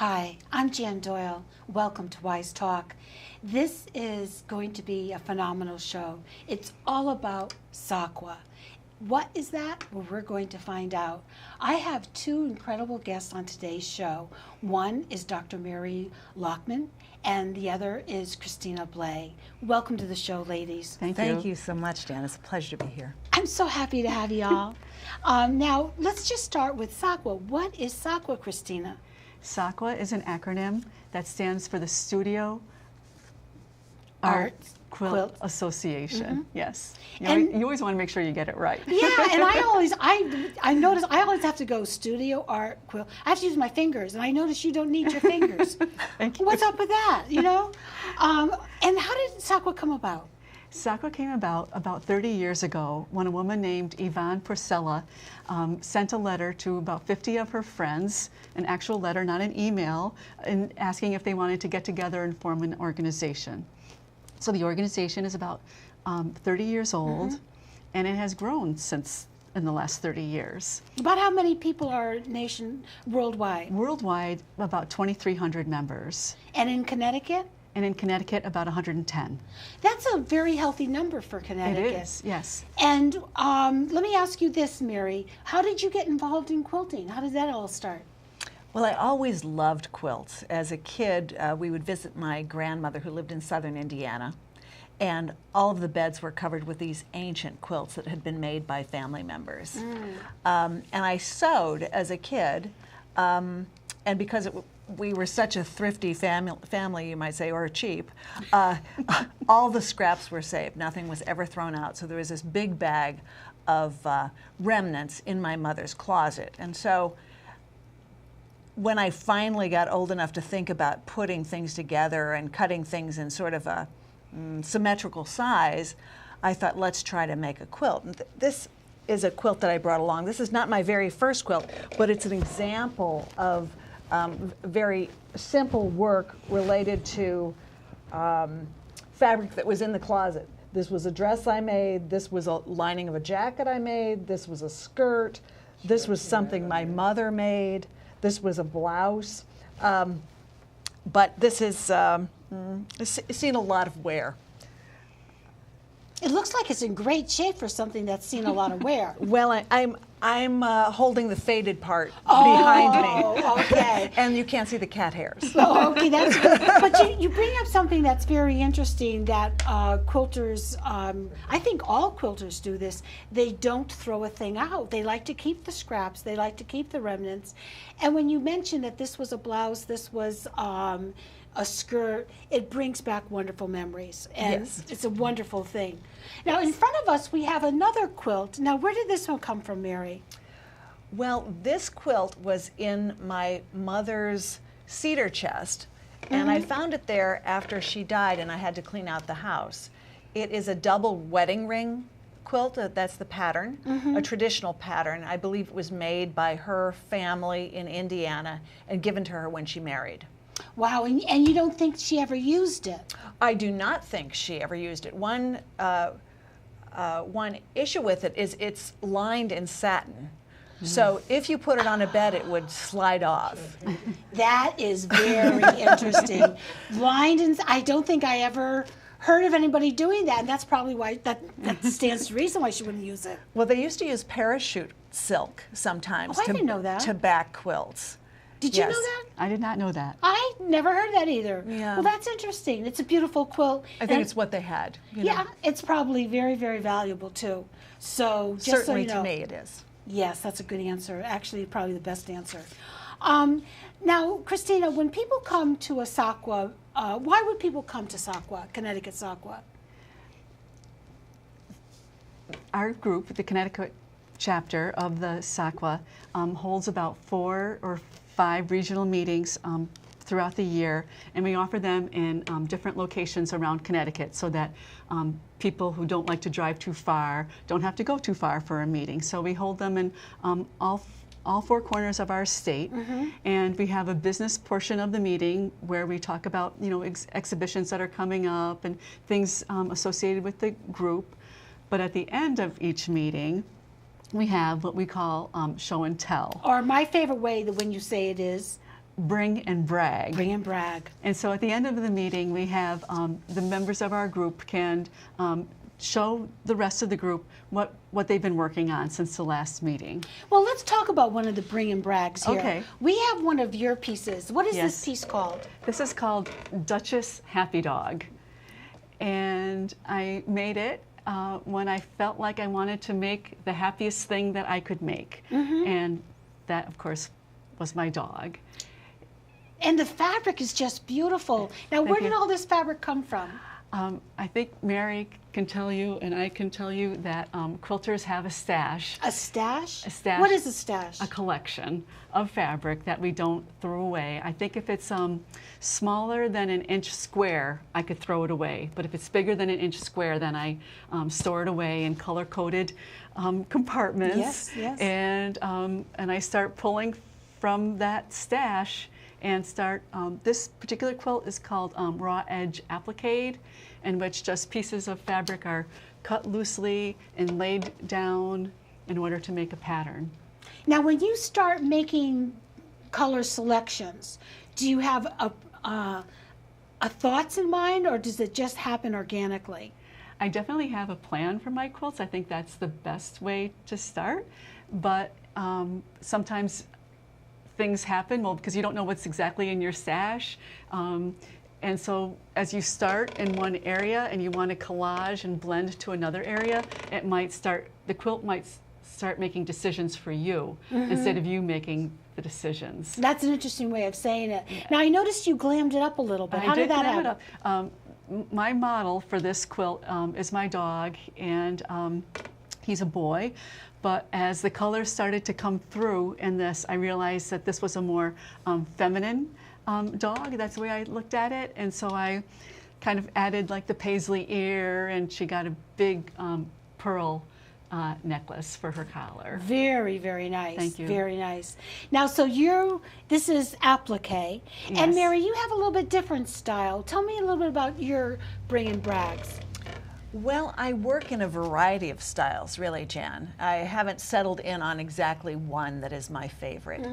Hi, I'm Jan Doyle. Welcome to Wyse Talk. This is going to be a phenomenal show. It's all about SAQA. What is that? Well, we're going to find out. I have two incredible guests on today's show. One is Dr. Mary Lockman, and the other is Christina Blay. Welcome to the show, ladies. Thank you so much, Dan. It's a pleasure to be here. I'm so happy to have you all. Now, let's just start with SAQA. What is SAQA, Christina? SAQA is an acronym that stands for the Studio Art Quilt Association. Yes. You always want to make sure you get it right. Yeah, and I notice I always have to go Studio Art Quilt. I have to use my fingers, and I notice you don't need your fingers. Thank you. What's up with that, you know? And how did SAQA come about? SAQA came about 30 years ago when a woman named Yvonne Porcella sent a letter to about 50 of her friends, an actual letter, not an email, and asking if they wanted to get together and form an organization. So the organization is about 30 years old, and it has grown since in the last 30 years. About how many people are worldwide? Worldwide, about 2,300 members. And in Connecticut? And in Connecticut, about 110. That's a very healthy number for Connecticut. It is, yes. And let me ask you this, Mary. How did you get involved in quilting? How did that all start? Well, I always loved quilts. As a kid, we would visit my grandmother who lived in southern Indiana, and all of the beds were covered with these ancient quilts that had been made by family members. And I sewed as a kid, and because we were such a thrifty family, you might say, or cheap, all the scraps were saved. Nothing was ever thrown out. So there was this big bag of remnants in my mother's closet. And so when I finally got old enough to think about putting things together and cutting things in sort of a symmetrical size, I thought, let's try to make a quilt. And this is a quilt that I brought along. This is not my very first quilt, but it's an example of very simple work related to fabric that was in the closet. This was a dress I made, this was a lining of a jacket I made, this was a skirt, this was something my mother made, this was a blouse. But this is seen a lot of wear. It looks like it's in great shape for something that's seen a lot of wear. Well, I'm holding the faded part behind me. Oh, okay. And you can't see the cat hairs. Oh, okay, that's good. But you bring up something that's very interesting that quilters, I think all quilters do this, they don't throw a thing out. They like to keep the scraps, they like to keep the remnants. And when you mentioned that this was a blouse, this was a skirt, it brings back wonderful memories, and yes, it's a wonderful thing. Now, in front of us, we have another quilt. Now, where did this one come from, Mary? Well, this quilt was in my mother's cedar chest, and I found it there after she died, and I had to clean out the house. It is a double wedding ring quilt. That's the pattern, a traditional pattern. I believe it was made by her family in Indiana and given to her when she married. Wow, and you don't think she ever used it? I do not think she ever used it. One issue with it is it's lined in satin. So if you put it on a bed, it would slide off. That is very interesting. Lined in, I don't think I ever heard of anybody doing that, and that's probably why, that stands to reason why she wouldn't use it. Well, they used to use parachute silk sometimes I didn't know that. to back quilts. Did you know that? I did not know that. I never heard that either. Yeah. Well, that's interesting. It's a beautiful quilt. I think it's what they had. You know? Yeah, it's probably very, very valuable too. So just Certainly so you know, to me it is. Yes, that's a good answer. Actually, probably the best answer. Now, Christina, when people come to a SAQA, why would people come to SAQA, Connecticut SAQA? Our group, the Connecticut chapter of the SAQA, holds about 4 or 5 regional meetings throughout the year, and we offer them in different locations around Connecticut so that people who don't like to drive too far don't have to go too far for a meeting. So we hold them in all 4 corners of our state, and we have a business portion of the meeting where we talk about exhibitions that are coming up and things associated with the group. But at the end of each meeting, we have what we call show and tell. Or my favorite way that when you say it is bring and brag. Bring and brag. And so at the end of the meeting, we have the members of our group can show the rest of the group what they've been working on since the last meeting. Well, let's talk about one of the bring and brags here. Okay. We have one of your pieces. What is this piece called? This is called Duchess Happy Dog. And I made it when I felt like I wanted to make the happiest thing that I could make. And that, of course, was my dog. And the fabric is just beautiful. Now, where did all this fabric come from? I think Mary can tell you, and I can tell you, that quilters have a stash. A stash? A stash. What is a stash? A collection of fabric that we don't throw away. I think if it's smaller than an inch square, I could throw it away. But if it's bigger than an inch square, then I store it away in color-coded compartments. Yes, yes. And I start pulling from that stash and start, this particular quilt is called Raw Edge Applique, in which just pieces of fabric are cut loosely and laid down in order to make a pattern. Now, when you start making color selections, do you have a thoughts in mind, or does it just happen organically? I definitely have a plan for my quilts. I think that's the best way to start, but sometimes things happen, well, because you don't know what's exactly in your stash. And so as you start in one area and you want to collage and blend to another area, the quilt might start making decisions for you instead of you making the decisions. That's an interesting way of saying it. Now, I noticed you glammed it up a little bit. How did that happen? My model for this quilt is my dog, and he's a boy. But as the colors started to come through in this, I realized that this was a more feminine dog. That's the way I looked at it. And so I kind of added like the paisley ear, and she got a big pearl necklace for her collar. Very, very nice. Thank you. Very nice. Now, so this is applique. Yes. And Mary, you have a little bit different style. Tell me a little bit about your bring and brags. Well, I work in a variety of styles, really, Jan. I haven't settled in on exactly one that is my favorite.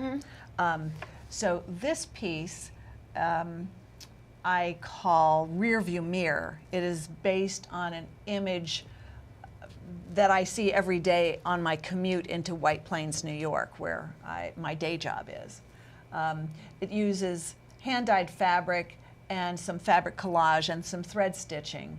So this piece I call Rear View Mirror. It is based on an image that I see every day on my commute into White Plains, New York, where my day job is. It uses hand-dyed fabric and some fabric collage and some thread stitching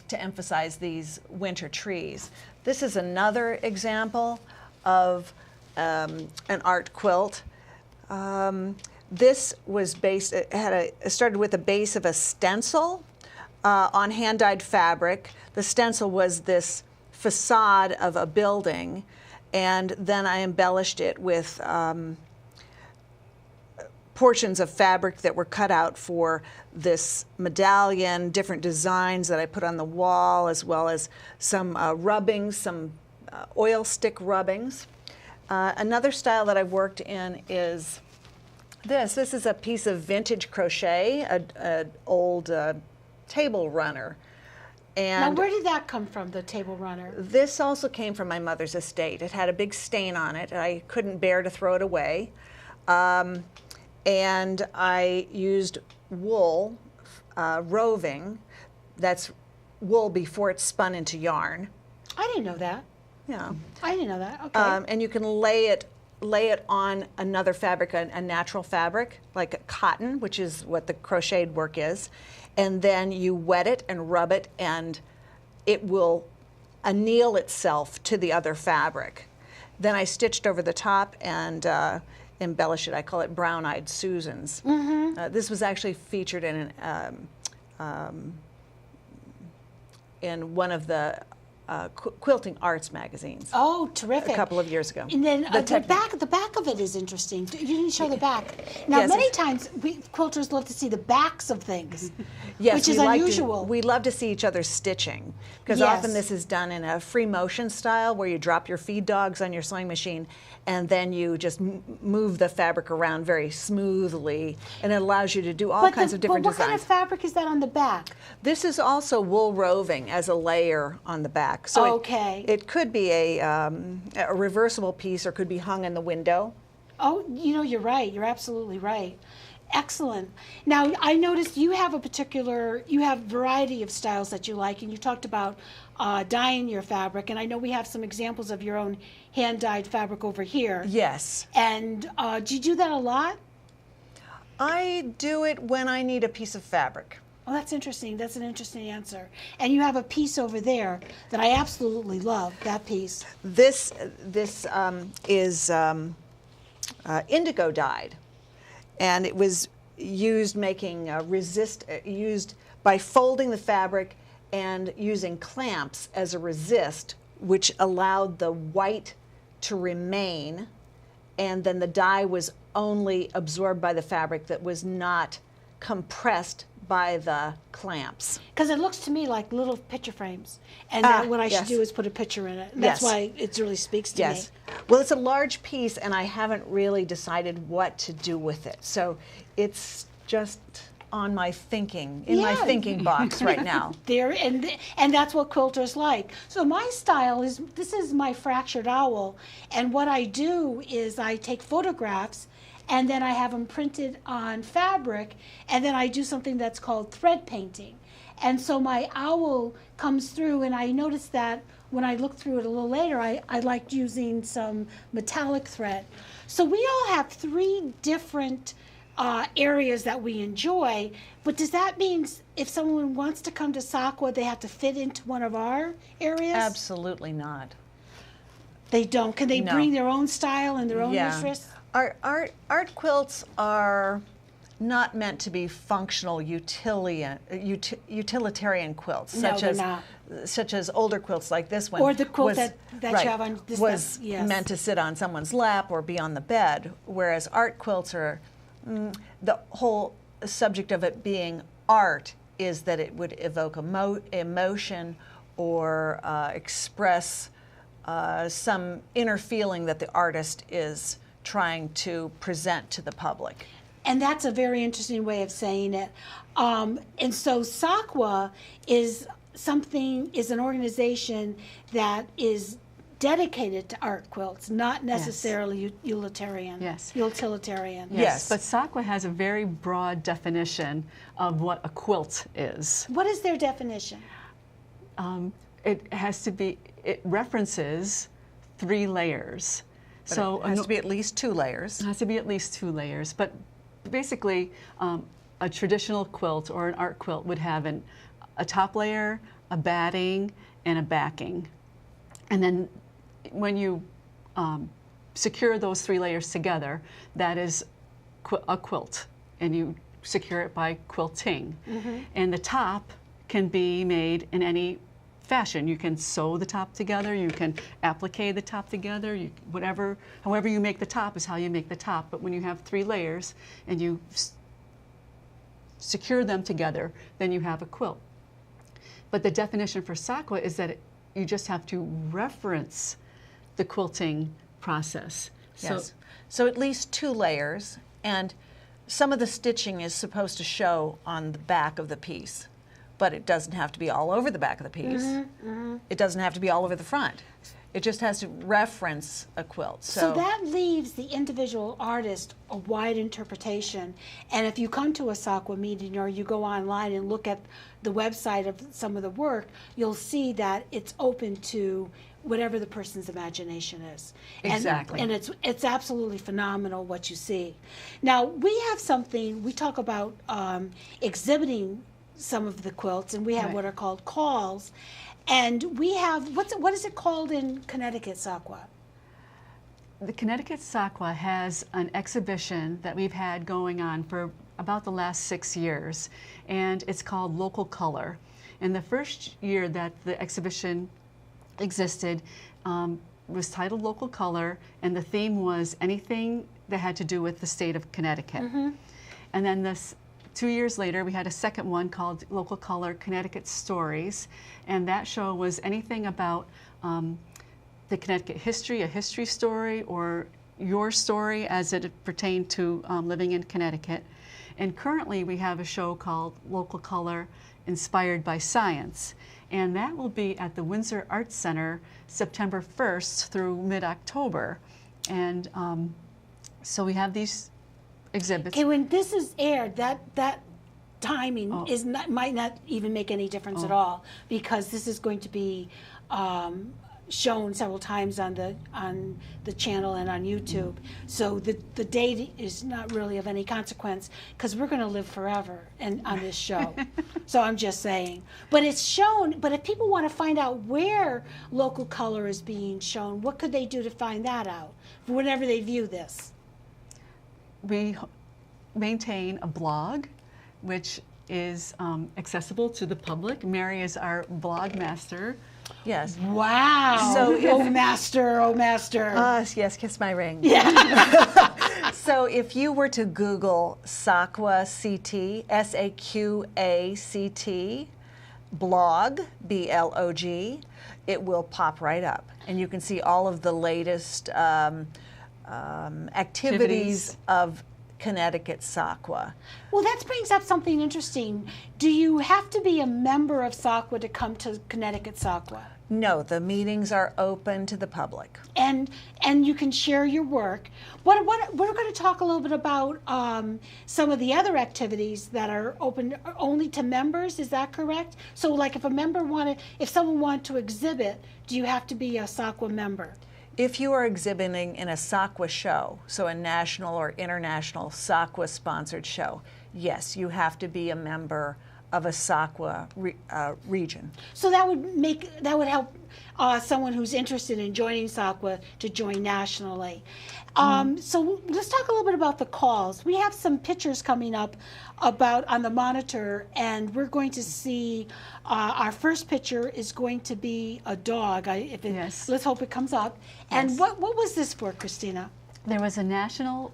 to emphasize these winter trees. This is another example of an art quilt. This was based, it started with a base of a stencil on hand-dyed fabric. The stencil was this facade of a building, and then I embellished it with portions of fabric that were cut out for this medallion, different designs that I put on the wall, as well as some rubbings, some oil stick rubbings. Another style that I've worked in is this. This is a piece of vintage crochet, an old table runner. And now, where did that come from, the table runner? This also came from my mother's estate. It had a big stain on it, and I couldn't bear to throw it away. And I used wool roving. That's wool before it's spun into yarn. I didn't know that. Yeah. I didn't know that. Okay. And you can lay it on another fabric, a natural fabric, like cotton, which is what the crocheted work is. And then you wet it and rub it, and it will anneal itself to the other fabric. Then I stitched over the top and embellish it. I call it Brown-Eyed Susans. This was actually featured in one of the Quilting Arts magazines. Oh, terrific! A couple of years ago. And then the back of it is interesting. You didn't show the back. Now, Yes, many times quilters love to see the backs of things, Yes, which is we like unusual. we love to see each other's stitching, because Yes. often this is done in a free motion style where you drop your feed dogs on your sewing machine and then you just move the fabric around very smoothly, and it allows you to do all kinds of different but what designs. kind of fabric is that on the back? This is also wool roving as a layer on the back. So Okay. it could be a reversible piece, or could be hung in the window. Oh, you know, you're right. You're absolutely right. Excellent. Now, I noticed you have you have variety of styles that you like, and you talked about dyeing your fabric, and I know we have some examples of your own hand-dyed fabric over here. Yes. And do you do that a lot? I do it when I need a piece of fabric. Oh, that's interesting. That's an interesting answer. And you have a piece over there that I absolutely love, that piece. This is indigo dyed, and it was used making used by folding the fabric and using clamps as a resist, which allowed the white to remain, and then the dye was only absorbed by the fabric, that was not compressed by the clamps. Because it looks to me like little picture frames, and that what I should do is put a picture in it. And that's why it really speaks to me. Well, it's a large piece, and I haven't really decided what to do with it. So it's just on my thinking, in my thinking box right now. There, and that's what quilters like. So my style is, this is my fractured owl, and what I do is I take photographs and then I have them printed on fabric, and then I do something that's called thread painting. And so my owl comes through, and I noticed that when I looked through it a little later, I liked using some metallic thread. So we all have 3 different areas that we enjoy, but does that mean if someone wants to come to SAQA, they have to fit into one of our areas? Absolutely not. They don't? Can they bring their own style and their own interests? Art quilts are not meant to be functional utilitarian quilts, such as older quilts like this one. Or the quilt that you have on this was meant to sit on someone's lap or be on the bed, whereas art quilts are, the whole subject of it being art is that it would evoke emotion or express some inner feeling that the artist is trying to present to the public. And that's a very interesting way of saying it. And so SAQA is an organization that is dedicated to art quilts, not necessarily utilitarian. Utilitarian. Yes. But SAQA has a very broad definition of what a quilt is. What is their definition? It references 3 layers. But so it has to be at least 2 layers. It has to be at least 2 layers. But basically, a traditional quilt or an art quilt would have a top layer, a batting, and a backing. And then when you secure those 3 layers together, that is a quilt. And you secure it by quilting. And the top can be made in any fashion. You can sew the top together, you can applique the top together, however you make the top is how you make the top. But when you have 3 layers and you secure them together, then you have a quilt. But the definition for SAQA is that you just have to reference the quilting process. So at least 2 layers, and some of the stitching is supposed to show on the back of the piece. But it doesn't have to be all over the back of the piece. It doesn't have to be all over the front. It just has to reference a quilt. So that leaves the individual artist a wide interpretation. And if you come to a SAQA meeting or you go online and look at the website of some of the work, you'll see that it's open to whatever the person's imagination is. Exactly. And it's absolutely phenomenal what you see. Now, we have something, we talk about exhibiting some of the quilts, and we have what are called calls, and we have what is it called in Connecticut, SAQA? The Connecticut SAQA has an exhibition that we've had going on for about the last 6 years, and it's called Local Color. And the first year that the exhibition existed was titled Local Color, and the theme was anything that had to do with the state of Connecticut. And then 2 years later, we had a second one called Local Color Connecticut Stories, and that show was anything about the Connecticut history, a history story, or your story as it pertained to living in Connecticut. And currently, we have a show called Local Color Inspired by Science, and that will be at the Windsor Arts Center September 1st through mid-October. And So we have these exhibits. Okay, when this is aired, that timing Oh. is not, might not even make any difference at all, because this is going to be shown several times on the channel and on YouTube. So the date is not really of any consequence, because we're going to live forever on this show. So I'm just saying. But it's shown. But if people want to find out where local color is being shown, what could they do to find that out whenever they view this? We maintain a blog, which is accessible to the public. Mary is our blog master. Yes. Wow. So oh, master, oh, master. Yes, kiss my ring. Yeah. So if you were to Google SAQA CT, SAQACT, blog, BLOG, it will pop right up. And you can see all of the latest activities of Connecticut SAQA. Well, that brings up something interesting. Do you have to be a member of SAQA to come to Connecticut SAQA? No, the meetings are open to the public. And you can share your work. We're going to talk a little bit about some of the other activities that are open only to members. Is that correct? So, like, if someone wanted to exhibit, do you have to be a SAQA member? If you are exhibiting in a SAQA show, so a national or international SAQA-sponsored show, yes, you have to be a member of a SAQA region. So that would help someone who's interested in joining SAQA to join nationally. So let's talk a little bit about the calls. We have some pictures coming up on the monitor, and we're going to see our first picture is going to be a dog. Yes. Let's hope it comes up. And Yes. what was this for, Christina? There was a national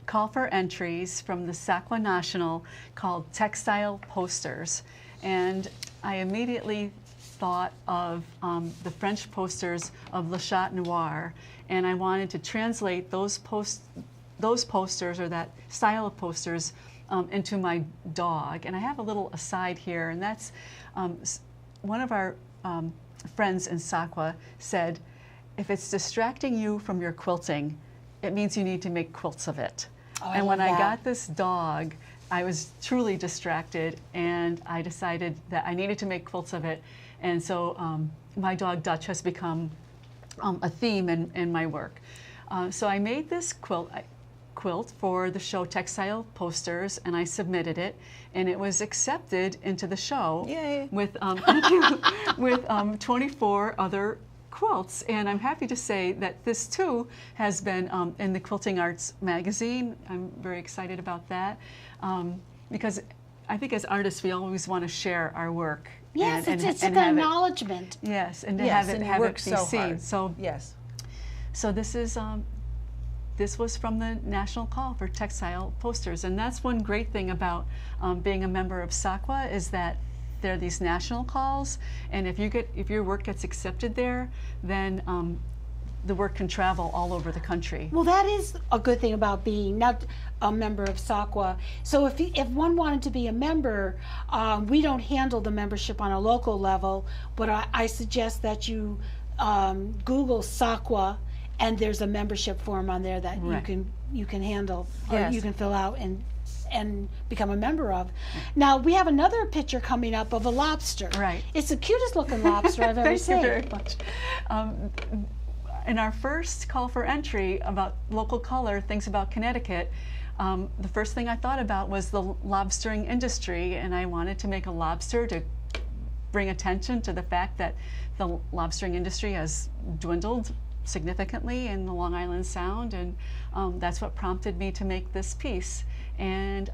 call for entries from the SAQA National called Textile Posters. And I immediately thought of the French posters of Le Chat Noir, and I wanted to translate those posters, or that style of posters, into my dog. And I have a little aside here, and that's one of our friends in SAQA said, if it's distracting you from your quilting, it means you need to make quilts of it. Oh, and when love I that. got this dog, I was truly distracted, and I decided that I needed to make quilts of it. And so my dog Dutch has become a theme in my work. So I made this quilt for the show Textile Posters, and I submitted it, and it was accepted into the show. Yay. With 24 other quilts. And I'm happy to say that this too has been in the Quilting Arts magazine. I'm very excited about that, because I think as artists we always want to share our work. Yes, it's an have acknowledgement. Yes, and to Yes, have and it you have work it be so seen. hard. So Yes. so this is this was from the National Call for Textile Posters, and that's one great thing about being a member of SAQA, is that there are these national calls, and if your work gets accepted there, then the work can travel all over the country. Well, that is a good thing about being not a member of SAQA. So if one wanted to be a member, we don't handle the membership on a local level, but I suggest that you Google SAQA, and there's a membership form on there that Right. you can handle, or Yes. you can fill out and become a member of. Now we have another picture coming up of a lobster. Right. It's the cutest looking lobster I've ever Thank seen. you very much. In our first call for entry about local color, things about Connecticut, the first thing I thought about was the lobstering industry, and I wanted to make a lobster to bring attention to the fact that the lobstering industry has dwindled significantly in the Long Island Sound, and that's what prompted me to make this piece. And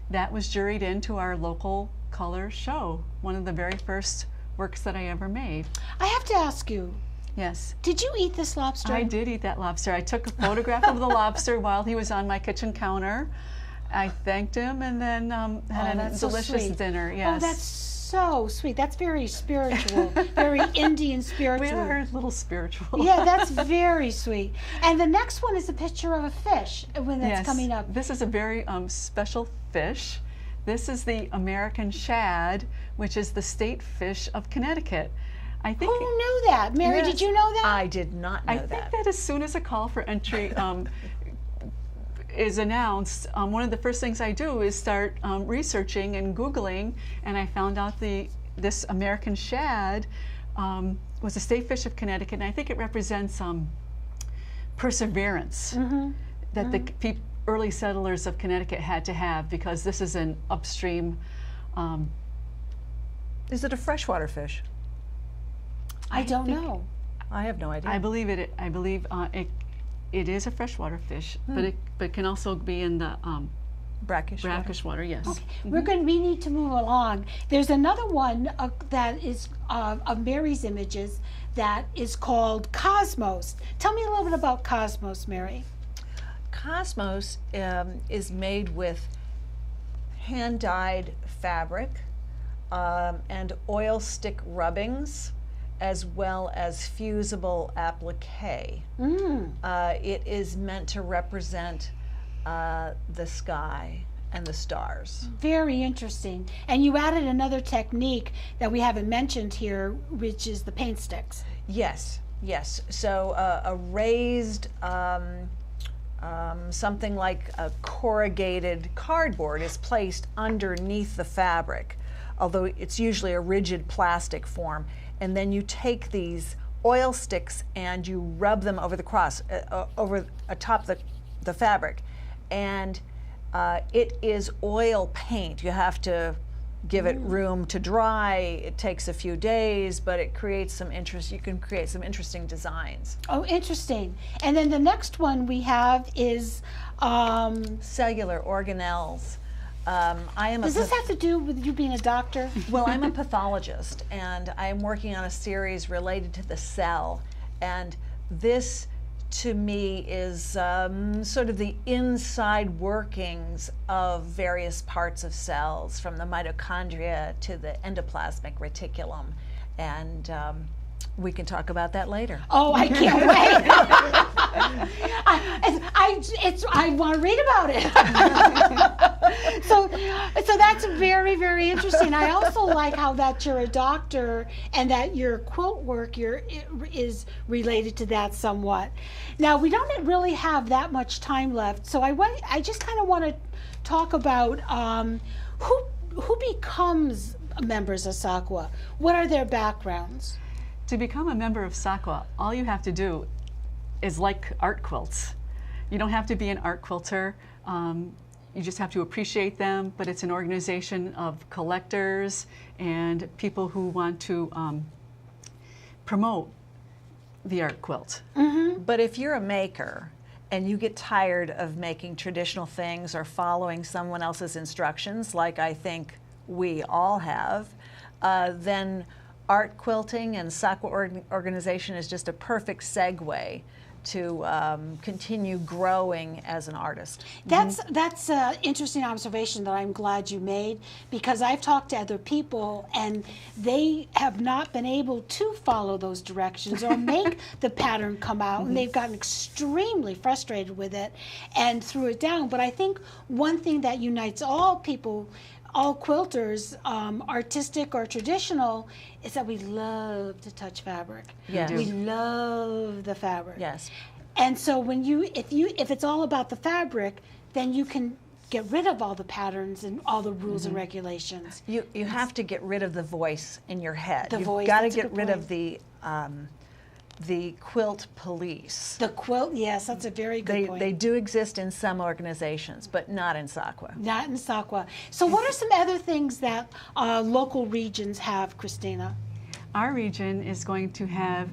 that was juried into our local color show, one of the very first works that I ever made. I have to ask you, Yes. did you eat this lobster? I did eat that lobster. I took a photograph of the lobster while he was on my kitchen counter. I thanked him, and then had a that's so delicious sweet. dinner. Yes. Oh, that's so sweet. That's very spiritual, very Indian spiritual. We are a little spiritual. Yeah, that's very sweet. And the next one is a picture of a fish when that's Yes. coming up. This is a very special fish. This is the American shad, which is the state fish of Connecticut. I think Who knew that? Mary, Yes. did you know that? I did not know I think that. that as soon as a call for entry is announced, one of the first things I do is start researching and Googling, and I found out this American shad was a state fish of Connecticut, and I think it represents perseverance that the early settlers of Connecticut had to have, because this is an upstream. Is it a freshwater fish? I don't think- know. I have no idea. I believe it. I believe it is a freshwater fish, but it can also be in the Brackish water. brackish water. Yes. Okay, we need to move along. There's another one that is of Mary's images that is called Cosmos. Tell me a little bit about Cosmos, Mary. Cosmos is made with hand-dyed fabric and oil stick rubbings, as well as fusible applique. It is meant to represent the sky and the stars. Very interesting. And you added another technique that we haven't mentioned here, which is the paint sticks. Yes, yes. So a raised, something like a corrugated cardboard is placed underneath the fabric, although it's usually a rigid plastic form. And then you take these oil sticks and you rub them over the over atop the fabric. And it is oil paint. You have to give it room to dry. It takes a few days, but it creates some interest. You can create some interesting designs. Oh, interesting. And then the next one we have is, Cellular organelles. does this have to do with you being a doctor? Well, I'm a pathologist, and I'm working on a series related to the cell. And this, to me, is sort of the inside workings of various parts of cells, from the mitochondria to the endoplasmic reticulum. And we can talk about that later. Oh, I can't wait. I want to read about it. so that's very, very interesting. I also like how that you're a doctor and that your quilt work is related to that somewhat. Now, we don't really have that much time left, so I just kind of want to talk about who becomes members of SAQA. What are their backgrounds? To become a member of SAQA, all you have to do is like art quilts. You don't have to be an art quilter. You just have to appreciate them, but it's an organization of collectors and people who want to promote the art quilt. But if you're a maker and you get tired of making traditional things or following someone else's instructions, like I think we all have, then art quilting and SAQA organization is just a perfect segue to continue growing as an artist. That's an interesting observation that I'm glad you made, because I've talked to other people and they have not been able to follow those directions or make the pattern come out, and they've gotten extremely frustrated with it and threw it down. But I think one thing that unites all people, all quilters, artistic or traditional, is that we love to touch fabric. Yes. We love the fabric. Yes. And so when if it's all about the fabric, then you can get rid of all the patterns and all the rules and regulations. You have to get rid of the voice in your head. You've voice, got to that's a get good rid of point. the quilt police. The quilt, yes, that's a very good point. They do exist in some organizations, but not in SAQA. Not in SAQA. So what are some other things that local regions have, Christina? Our region is going to have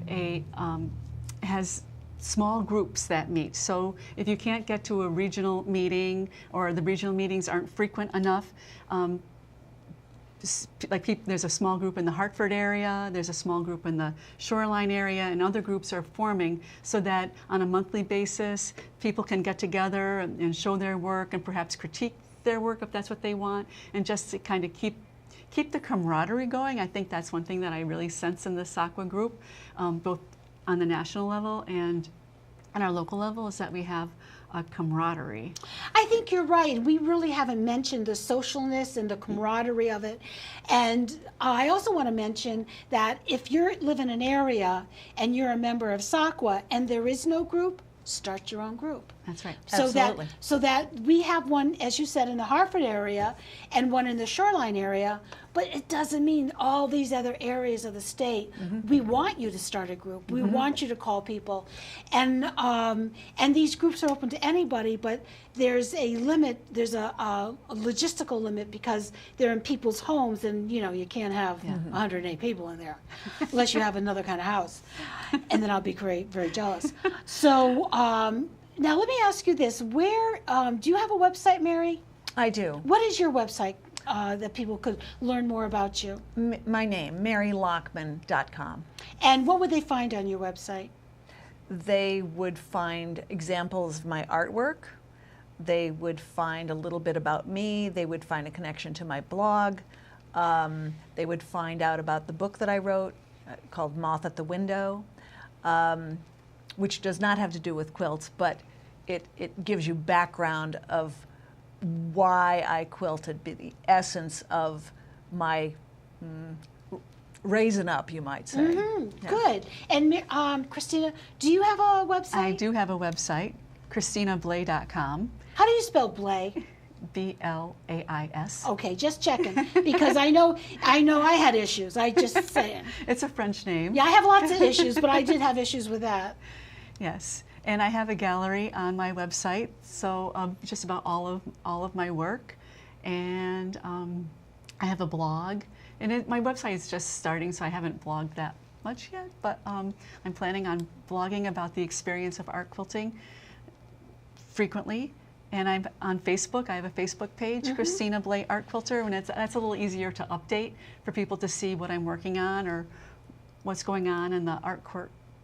has small groups that meet. So if you can't get to a regional meeting, or the regional meetings aren't frequent enough, there's a small group in the Hartford area, there's a small group in the Shoreline area, and other groups are forming so that on a monthly basis, people can get together and show their work and perhaps critique their work if that's what they want, and just to kind of keep the camaraderie going. I think that's one thing that I really sense in the SAQA group, both on the national level and on our local level, is that we have a camaraderie. I think you're right. We really haven't mentioned the socialness and the camaraderie of it. And I also want to mention that if you live in an area and you're a member of SAQA and there is no group, start your own group. That's right. Absolutely. So that we have one, as you said, in the Hartford area and one in the Shoreline area, but it doesn't mean all these other areas of the state. We want you to start a group. We want you to call people, and these groups are open to anybody. But there's a limit. There's a logistical limit because they're in people's homes, and you can't have 108 people in there unless you have another kind of house, and then I'll be very jealous. So now let me ask you this: where do you have a website, Mary? I do. What is your website that people could learn more about you? My name, marylockman.com. And what would they find on your website? They would find examples of my artwork. They would find a little bit about me. They would find a connection to my blog. They would find out about the book that I wrote called Moth at the Window, which does not have to do with quilts, but it gives you background of why I quilted, the essence of my raising up, you might say. Yeah. Good. And Christina, do you have a website? I do have a website, ChristinaBlais.com. How do you spell Blais? B-L-A-I-S. Okay, just checking because I know I had issues. I just saying. It's a French name. Yeah, I have lots of issues, but I did have issues with that. Yes, and I have a gallery on my website, so just about all of my work, and I have a blog, and my website is just starting, so I haven't blogged that much yet, but I'm planning on blogging about the experience of art quilting frequently. And I'm on Facebook. I have a Facebook page, Christina Blais Art Quilter, and that's a little easier to update for people to see what I'm working on or what's going on in the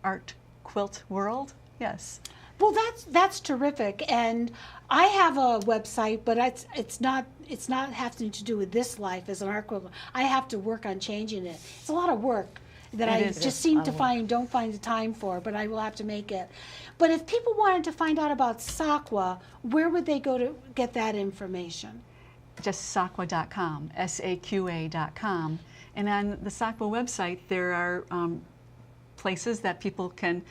art quilt world. Yes. Well, that's terrific, and I have a website, but it's not having to do with this life as an art quilter. I have to work on changing it. It's a lot of work that I just seem to don't find the time for, but I will have to make it. But if people wanted to find out about SAQA, where would they go to get that information? Just SAQA.com, SAQA.com. And on the SAQA website, there are places that people can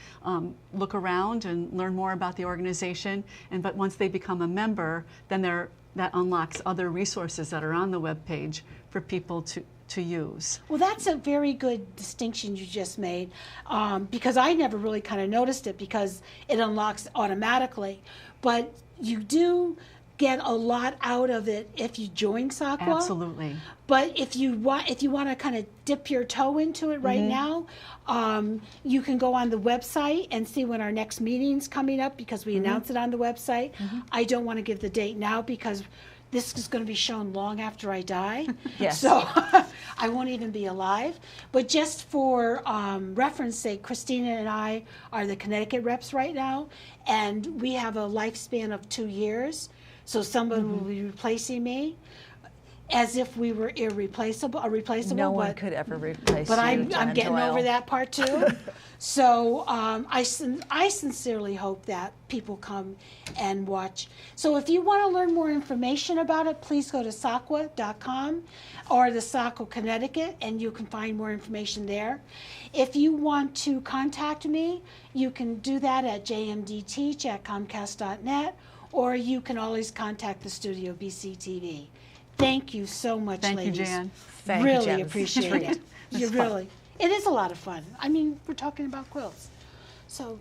look around and learn more about the organization. But once they become a member, then that unlocks other resources that are on the web page for people to use. Well, that's a very good distinction you just made, because I never really kind of noticed it because it unlocks automatically. But you do get a lot out of it if you join SAQA. Absolutely. But if you want to kind of dip your toe into it right now, you can go on the website and see when our next meeting's coming up because we announce it on the website. I don't want to give the date now because this is going to be shown long after I die. Yes. So I won't even be alive. But just for reference sake, Christina and I are the Connecticut reps right now, and we have a lifespan of 2 years. So someone will be replacing me as if we were replaceable. No one could ever replace but you. I'm getting Doyle. over that part too. So I sincerely hope that people come and watch. So if you want to learn more information about it, please go to SAQA.com or the SAQA Connecticut, and you can find more information there. If you want to contact me, you can do that at jmdteach@comcast.net, or you can always contact the studio, BCTV. Thank you so much, ladies. Thank you, Jan. Thank you, Really Jen. appreciate it. You really. It is a lot of fun. I mean, we're talking about quilts. So